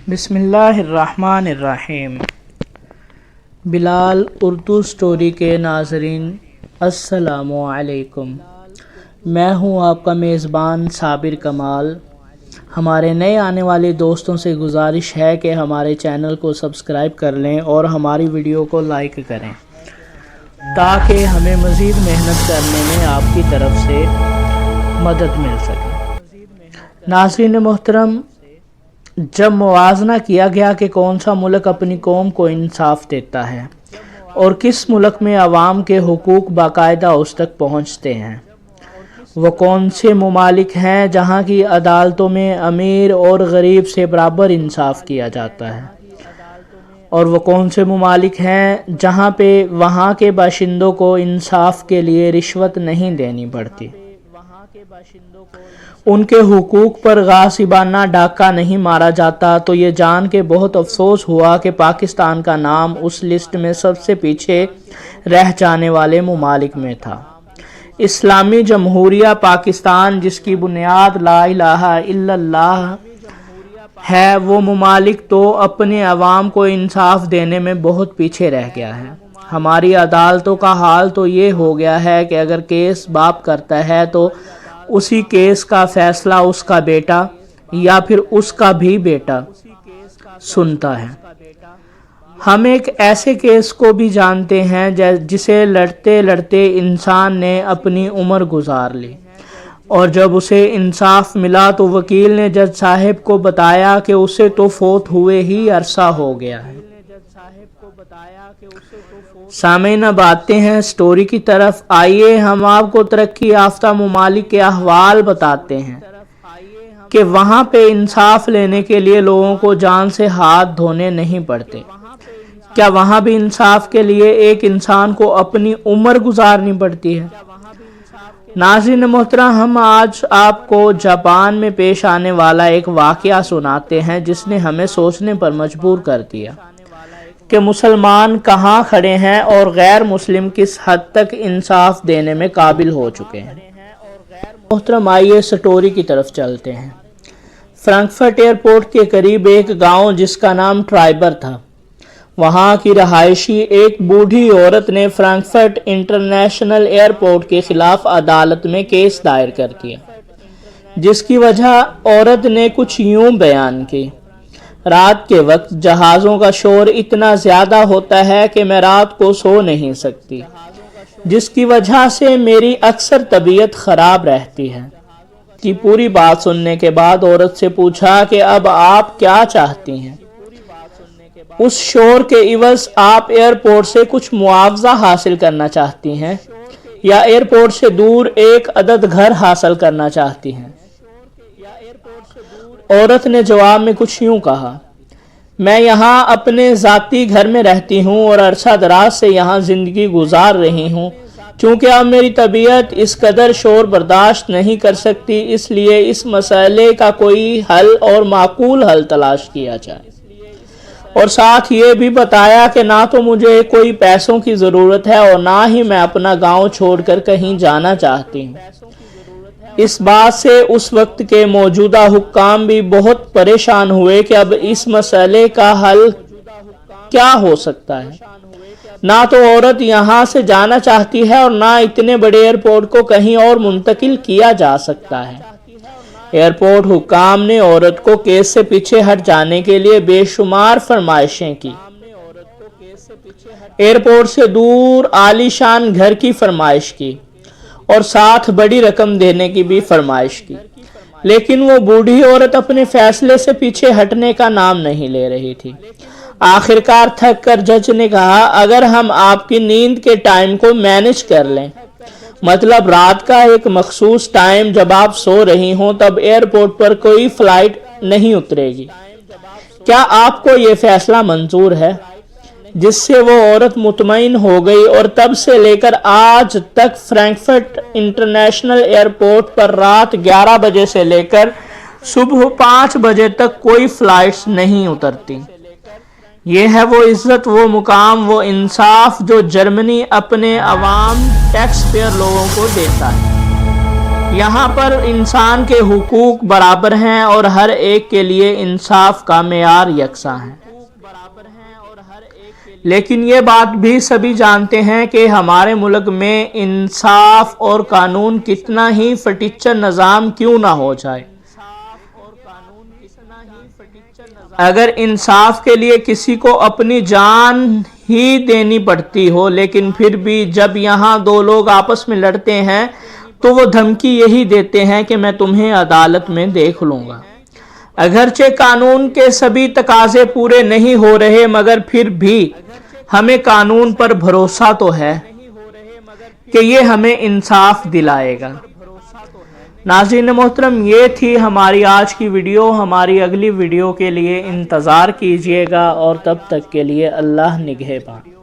بسم اللہ الرحمن الرحیم۔ بلال اردو سٹوری کے ناظرین السلام علیکم، میں ہوں آپ کا میزبان صابر کمال۔ ہمارے نئے آنے والے دوستوں سے گزارش ہے کہ ہمارے چینل کو سبسکرائب کر لیں اور ہماری ویڈیو کو لائک کریں تاکہ ہمیں مزید محنت کرنے میں آپ کی طرف سے مدد مل سکے۔ ناظرین محترم، جب موازنہ کیا گیا کہ کون سا ملک اپنی قوم کو انصاف دیتا ہے اور کس ملک میں عوام کے حقوق باقاعدہ اس تک پہنچتے ہیں، وہ کون سے ممالک ہیں جہاں کی عدالتوں میں امیر اور غریب سے برابر انصاف کیا جاتا ہے، اور وہ کون سے ممالک ہیں جہاں پہ وہاں کے باشندوں کو انصاف کے لیے رشوت نہیں دینی پڑتی، ان کے حقوق پر غاصبانہ ڈاکہ نہیں مارا جاتا۔ تو یہ جان کے بہت افسوس ہوا کہ پاکستان کا نام اس لسٹ میں سب سے پیچھے رہ جانے والے ممالک میں تھا۔ اسلامی جمہوریہ پاکستان، جس کی بنیاد لا الہ الا اللہ ہے، وہ ممالک تو اپنے عوام کو انصاف دینے میں بہت پیچھے رہ گیا ہے۔ ہماری عدالتوں کا حال تو یہ ہو گیا ہے کہ اگر کیس باپ کرتا ہے تو اسی کیس کا فیصلہ اس کا بیٹا یا پھر اس کا بھی بیٹا سنتا ہے۔ ہم ایک ایسے کیس کو بھی جانتے ہیں جسے لڑتے لڑتے انسان نے اپنی عمر گزار لی، اور جب اسے انصاف ملا تو وکیل نے جج صاحب کو بتایا کہ اسے تو فوت ہوئے ہی عرصہ ہو گیا ہے۔ سامعین، اب آتے ہیں سٹوری کی طرف۔ آئیے ہم آپ کو ترقی یافتہ ممالک کے احوال بتاتے ہیں کہ وہاں پہ انصاف لینے کے لیے لوگوں کو جان سے ہاتھ دھونے نہیں پڑتے۔ کیا وہاں بھی انصاف کے لیے ایک انسان کو اپنی عمر گزارنی پڑتی ہے؟ ناظرین محترم، ہم آج آپ کو جاپان میں پیش آنے والا ایک واقعہ سناتے ہیں جس نے ہمیں سوچنے پر مجبور کر دیا کہ مسلمان کہاں کھڑے ہیں اور غیر مسلم کس حد تک انصاف دینے میں قابل ہو چکے ہیں۔ محترم، آئیے سٹوری کی طرف چلتے ہیں۔ فرینکفرٹ ایئرپورٹ کے قریب ایک گاؤں جس کا نام ٹرائبر تھا، وہاں کی رہائشی ایک بوڑھی عورت نے فرینکفرٹ انٹرنیشنل ایئرپورٹ کے خلاف عدالت میں کیس دائر کر دیا، جس کی وجہ عورت نے کچھ یوں بیان کی: رات کے وقت جہازوں کا شور اتنا زیادہ ہوتا ہے کہ میں رات کو سو نہیں سکتی، جس کی وجہ سے میری اکثر طبیعت خراب رہتی ہے۔ کی پوری بات سننے کے بعد عورت سے پوچھا کہ اب آپ کیا چاہتی ہیں؟ اس شور کے عوض آپ ایئرپورٹ سے کچھ معاوضہ حاصل کرنا چاہتی ہیں یا ایئرپورٹ سے دور ایک عدد گھر حاصل کرنا چاہتی ہیں؟ عورت نے جواب میں کچھ یوں کہا: میں یہاں اپنے ذاتی گھر میں رہتی ہوں اور عرصہ دراز سے یہاں زندگی گزار رہی ہوں۔ چونکہ اب میری طبیعت اس قدر شور برداشت نہیں کر سکتی، اس لیے اس مسئلے کا کوئی حل اور معقول حل تلاش کیا جائے۔ اور ساتھ یہ بھی بتایا کہ نہ تو مجھے کوئی پیسوں کی ضرورت ہے اور نہ ہی میں اپنا گاؤں چھوڑ کر کہیں جانا چاہتی ہوں۔ اس بات سے اس وقت کے موجودہ حکام بھی بہت پریشان ہوئے کہ اب اس مسئلے کا حل کیا ہو سکتا ہے۔ نہ تو عورت یہاں سے جانا چاہتی ہے اور نہ اتنے بڑے ایئرپورٹ کو کہیں اور منتقل کیا جا سکتا ہے۔ ایئرپورٹ حکام نے عورت کو کیس سے پیچھے ہٹ جانے کے لیے بے شمار فرمائشیں کی۔ ایئرپورٹ سے دور عالی شان گھر کی فرمائش کی اور ساتھ بڑی رقم دینے کی بھی فرمائش کی، لیکن وہ بوڑھی عورت اپنے فیصلے سے پیچھے ہٹنے کا نام نہیں لے رہی تھی۔ آخرکار تھک کر جج نے کہا: اگر ہم آپ کی نیند کے ٹائم کو مینج کر لیں، مطلب رات کا ایک مخصوص ٹائم جب آپ سو رہی ہوں، تب ایئرپورٹ پر کوئی فلائٹ نہیں اترے گی، کیا آپ کو یہ فیصلہ منظور ہے؟ جس سے وہ عورت مطمئن ہو گئی اور تب سے لے کر آج تک فرینکفرٹ انٹرنیشنل ایئرپورٹ پر رات 11 بجے سے لے کر صبح 5 بجے تک کوئی فلائٹس نہیں اترتی۔ یہ ہے وہ عزت، وہ مقام، وہ انصاف جو جرمنی اپنے عوام ٹیکس پیئر لوگوں کو دیتا ہے۔ یہاں پر انسان کے حقوق برابر ہیں اور ہر ایک کے لیے انصاف کا معیار یکساں ہے۔ لیکن یہ بات بھی سبھی جانتے ہیں کہ ہمارے ملک میں انصاف اور قانون کتنا ہی فٹیچر نظام کیوں نہ ہو جائے، اگر انصاف کے لیے کسی کو اپنی جان ہی دینی پڑتی ہو، لیکن پھر بھی جب یہاں دو لوگ آپس میں لڑتے ہیں تو وہ دھمکی یہی دیتے ہیں کہ میں تمہیں عدالت میں دیکھ لوں گا۔ اگرچہ قانون کے سبھی تقاضے پورے نہیں ہو رہے، مگر پھر بھی ہمیں قانون پر بھروسہ تو ہے کہ یہ ہمیں انصاف دلائے گا۔ ناظرین محترم، یہ تھی ہماری آج کی ویڈیو۔ ہماری اگلی ویڈیو کے لیے انتظار کیجیے گا اور تب تک کے لیے اللہ نگہبان۔